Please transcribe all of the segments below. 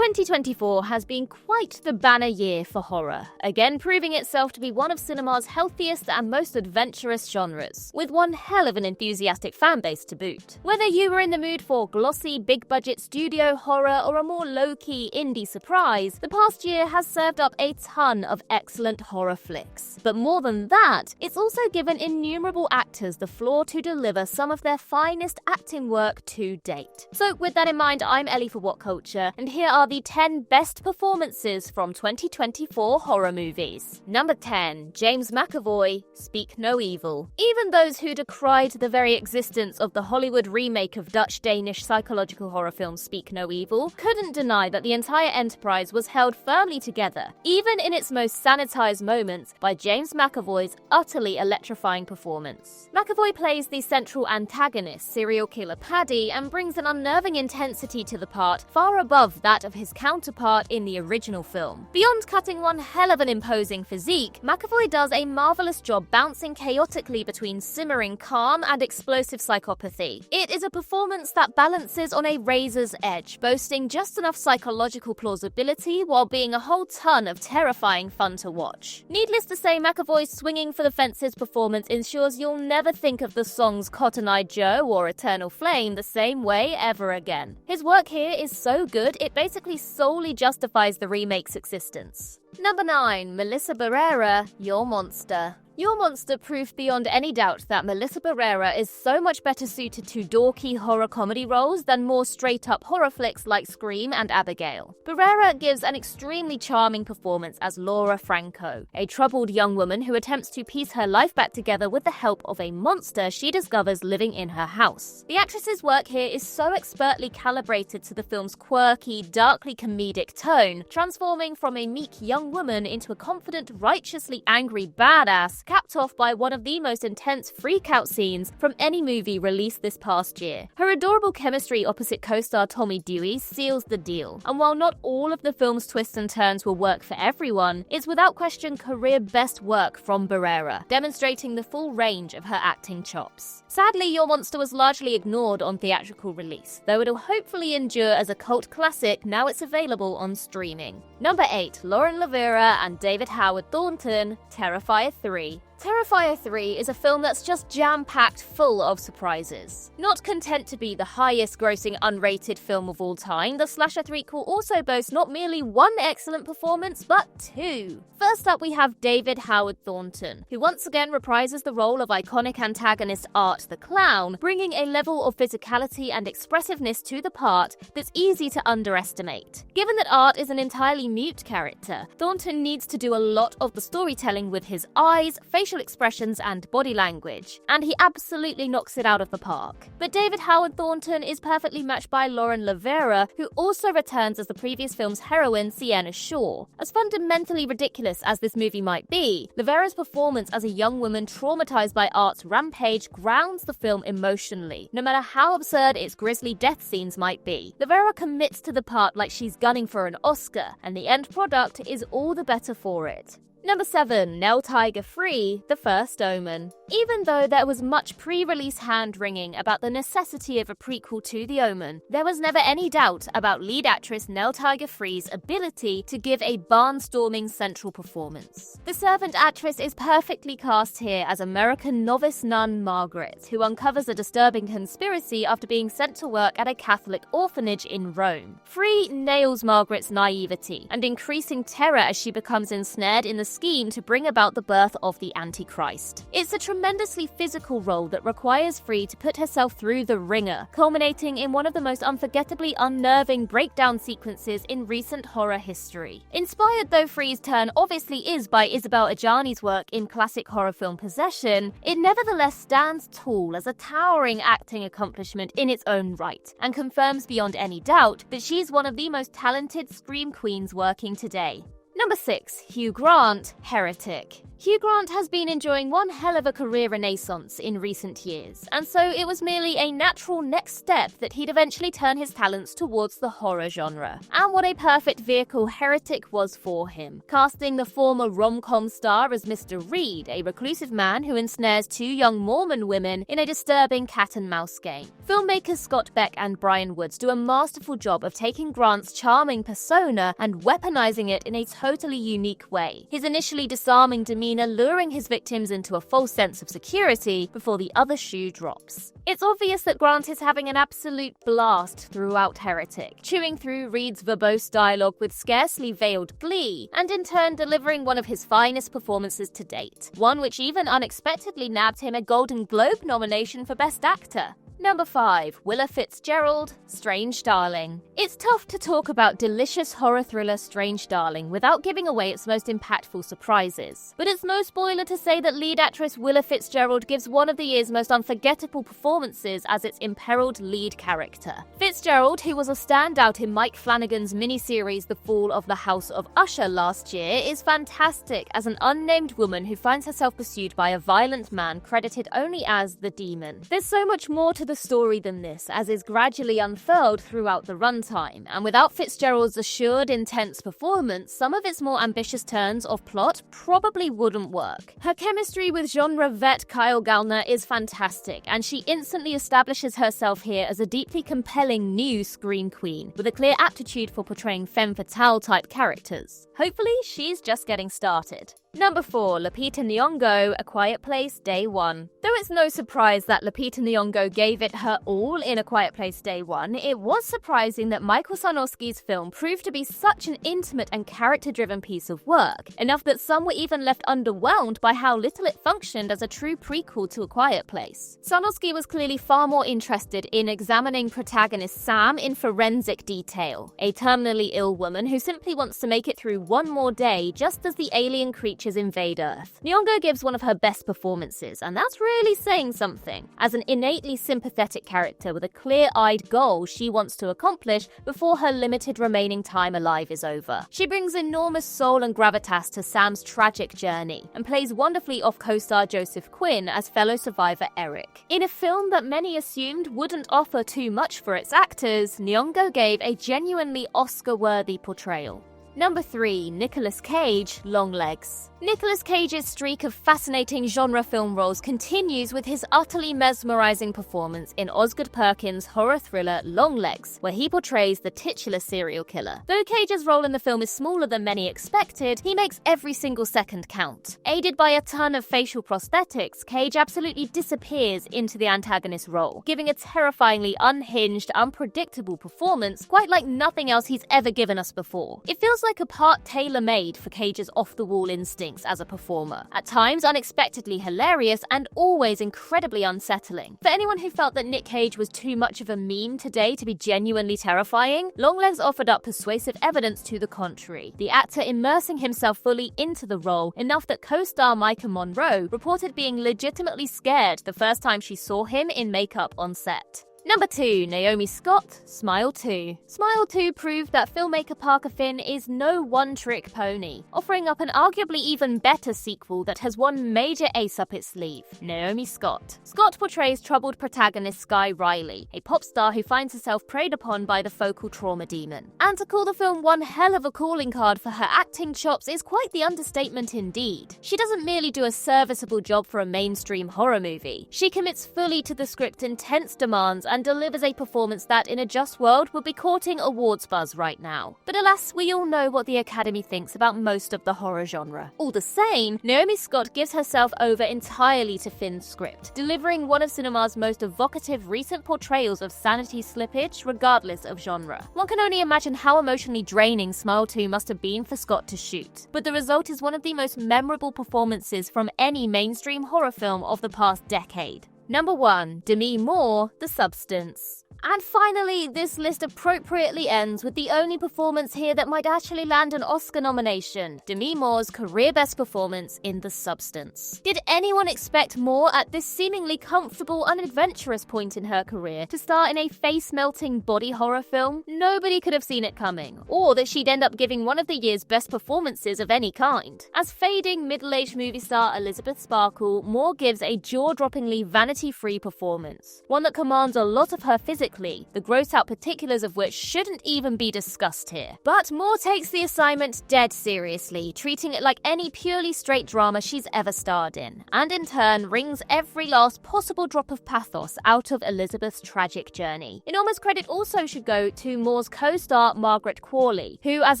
2024 has been quite the banner year for horror, again proving itself to be one of cinema's healthiest and most adventurous genres, with one hell of an enthusiastic fanbase to boot. Whether you were in the mood for glossy, big-budget studio horror or a more low-key indie surprise, the past year has served up a ton of excellent horror flicks. But more than that, it's also given innumerable actors the floor to deliver some of their finest acting work to date. So with that in mind, I'm Ellie for What Culture, and here are the 10 best performances from 2024 horror movies. Number 10. James McAvoy, Speak No Evil. Even those who decried the very existence of the Hollywood remake of Dutch-Danish psychological horror film Speak No Evil couldn't deny that the entire enterprise was held firmly together, even in its most sanitized moments, by James McAvoy's utterly electrifying performance. McAvoy plays the central antagonist, serial killer Paddy, and brings an unnerving intensity to the part far above that of his counterpart in the original film. Beyond cutting one hell of an imposing physique, McAvoy does a marvelous job bouncing chaotically between simmering calm and explosive psychopathy. It is a performance that balances on a razor's edge, boasting just enough psychological plausibility while being a whole ton of terrifying fun to watch. Needless to say, McAvoy's swinging for the fences performance ensures you'll never think of the songs Cotton Eye Joe or Eternal Flame the same way ever again. His work here is so good, it basically solely justifies the remake's existence. Number 9. Melissa Barrera, Your Monster. Your Monster proved beyond any doubt that Melissa Barrera is so much better suited to dorky horror comedy roles than more straight-up horror flicks like Scream and Abigail. Barrera gives an extremely charming performance as Laura Franco, a troubled young woman who attempts to piece her life back together with the help of a monster she discovers living in her house. The actress's work here is so expertly calibrated to the film's quirky, darkly comedic tone, transforming from a meek young woman into a confident, righteously angry badass, capped off by one of the most intense freak-out scenes from any movie released this past year. Her adorable chemistry opposite co-star Tommy Dewey seals the deal, and while not all of the film's twists and turns will work for everyone, it's without question career best work from Barrera, demonstrating the full range of her acting chops. Sadly, Your Monster was largely ignored on theatrical release, though it'll hopefully endure as a cult classic now it's available on streaming. Number 8. Lauren Lavera and David Howard Thornton, Terrifier 3. Terrifier 3 is a film that's just jam-packed full of surprises. Not content to be the highest-grossing unrated film of all time, the slasher threequel also boasts not merely one excellent performance, but two. First up, we have David Howard Thornton, who once again reprises the role of iconic antagonist Art the Clown, bringing a level of physicality and expressiveness to the part that's easy to underestimate. Given that Art is an entirely mute character, Thornton needs to do a lot of the storytelling with his eyes, facial expressions and body language, and he absolutely knocks it out of the park. But David Howard Thornton is perfectly matched by Lauren Lavera, who also returns as the previous film's heroine, Sienna Shaw. As fundamentally ridiculous as this movie might be, Lavera's performance as a young woman traumatized by Art's rampage grounds the film emotionally, no matter how absurd its grisly death scenes might be. Lavera commits to the part like she's gunning for an Oscar, and the end product is all the better for it. Number 7. Nell Tiger Free, The First Omen. Even though there was much pre-release hand-wringing about the necessity of a prequel to The Omen, there was never any doubt about lead actress Nell Tiger Free's ability to give a barnstorming central performance. The servant actress is perfectly cast here as American novice nun Margaret, who uncovers a disturbing conspiracy after being sent to work at a Catholic orphanage in Rome. Free nails Margaret's naivety and increasing terror as she becomes ensnared in the scheme to bring about the birth of the Antichrist. It's a tremendously physical role that requires Free to put herself through the ringer, culminating in one of the most unforgettably unnerving breakdown sequences in recent horror history. Inspired though Free's turn obviously is by Isabel Adjani's work in classic horror film Possession, it nevertheless stands tall as a towering acting accomplishment in its own right, and confirms beyond any doubt that she's one of the most talented scream queens working today. Number 6. Hugh Grant, Heretic. Hugh Grant has been enjoying one hell of a career renaissance in recent years, and so it was merely a natural next step that he'd eventually turn his talents towards the horror genre. And what a perfect vehicle Heretic was for him, casting the former rom-com star as Mr. Reed, a reclusive man who ensnares two young Mormon women in a disturbing cat-and-mouse game. Filmmakers Scott Beck and Brian Woods do a masterful job of taking Grant's charming persona and weaponizing it in a totally unique way, his initially disarming demeanor luring his victims into a false sense of security before the other shoe drops. It's obvious that Grant is having an absolute blast throughout Heretic, chewing through Reed's verbose dialogue with scarcely veiled glee, and in turn delivering one of his finest performances to date, one which even unexpectedly nabbed him a Golden Globe nomination for Best Actor. Number 5. Willa Fitzgerald, Strange Darling. It's tough to talk about delicious horror thriller Strange Darling without giving away its most impactful surprises. But it's no spoiler to say that lead actress Willa Fitzgerald gives one of the year's most unforgettable performances as its imperiled lead character. Fitzgerald, who was a standout in Mike Flanagan's miniseries The Fall of the House of Usher last year, is fantastic as an unnamed woman who finds herself pursued by a violent man credited only as the Demon. There's so much more to the story than this, as is gradually unfurled throughout the runtime, and without Fitzgerald's assured, intense performance, some of its more ambitious turns of plot probably wouldn't work. Her chemistry with genre vet Kyle Gallner is fantastic, and she instantly establishes herself here as a deeply compelling new screen queen, with a clear aptitude for portraying femme fatale type characters. Hopefully, she's just getting started. Number 4. Lupita Nyong'o, A Quiet Place, Day 1. Though it's no surprise that Lupita Nyong'o gave it her all in A Quiet Place Day 1, it was surprising that Michael Sarnowski's film proved to be such an intimate and character-driven piece of work, enough that some were even left underwhelmed by how little it functioned as a true prequel to A Quiet Place. Sarnowski was clearly far more interested in examining protagonist Sam in forensic detail, a terminally ill woman who simply wants to make it through one more day just as the alien creatures invade Earth. Nyong'o gives one of her best performances, and that's really saying something, as an innately sympathetic character with a clear-eyed goal she wants to accomplish before her limited remaining time alive is over. She brings enormous soul and gravitas to Sam's tragic journey, and plays wonderfully off co-star Joseph Quinn as fellow survivor Eric. In a film that many assumed wouldn't offer too much for its actors, Nyong'o gave a genuinely Oscar-worthy portrayal. Number 3. Nicolas Cage, Longlegs. Nicolas Cage's streak of fascinating genre film roles continues with his utterly mesmerizing performance in Osgood Perkins' horror thriller Longlegs, where he portrays the titular serial killer. Though Cage's role in the film is smaller than many expected, he makes every single second count. Aided by a ton of facial prosthetics, Cage absolutely disappears into the antagonist role, giving a terrifyingly unhinged, unpredictable performance quite like nothing else he's ever given us before. It feels like a part tailor-made for Cage's off-the-wall instincts as a performer, at times unexpectedly hilarious and always incredibly unsettling. For anyone who felt that Nick Cage was too much of a meme today to be genuinely terrifying, Longlegs offered up persuasive evidence to the contrary, the actor immersing himself fully into the role enough that co-star Micah Monroe reported being legitimately scared the first time she saw him in makeup on set. Number 2. Naomi Scott, Smile 2. Smile 2 proved that filmmaker Parker Finn is no one-trick pony, offering up an arguably even better sequel that has one major ace up its sleeve, Naomi Scott. Scott portrays troubled protagonist Skye Riley, a pop star who finds herself preyed upon by the focal trauma demon. And to call the film one hell of a calling card for her acting chops is quite the understatement indeed. She doesn't merely do a serviceable job for a mainstream horror movie. She commits fully to the script's intense demands and delivers a performance that, in a just world, would be courting awards buzz right now. But alas, we all know what the Academy thinks about most of the horror genre. All the same, Naomi Scott gives herself over entirely to Finn's script, delivering one of cinema's most evocative recent portrayals of sanity slippage, regardless of genre. One can only imagine how emotionally draining Smile 2 must have been for Scott to shoot, but the result is one of the most memorable performances from any mainstream horror film of the past decade. Number 1. Demi Moore, The Substance. And finally, this list appropriately ends with the only performance here that might actually land an Oscar nomination, Demi Moore's career best performance in The Substance. Did anyone expect Moore at this seemingly comfortable and adventurous point in her career to star in a face-melting body horror film? Nobody could have seen it coming, or that she'd end up giving one of the year's best performances of any kind. As fading middle-aged movie star Elizabeth Sparkle, Moore gives a jaw-droppingly vanity-free performance, one that commands a lot of her physically, the gross-out particulars of which shouldn't even be discussed here. But Moore takes the assignment dead seriously, treating it like any purely straight drama she's ever starred in, and in turn wrings every last possible drop of pathos out of Elizabeth's tragic journey. Enormous credit also should go to Moore's co-star Margaret Qualley, who, as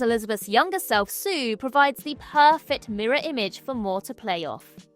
Elizabeth's younger self Sue, provides the perfect mirror image for Moore to play off.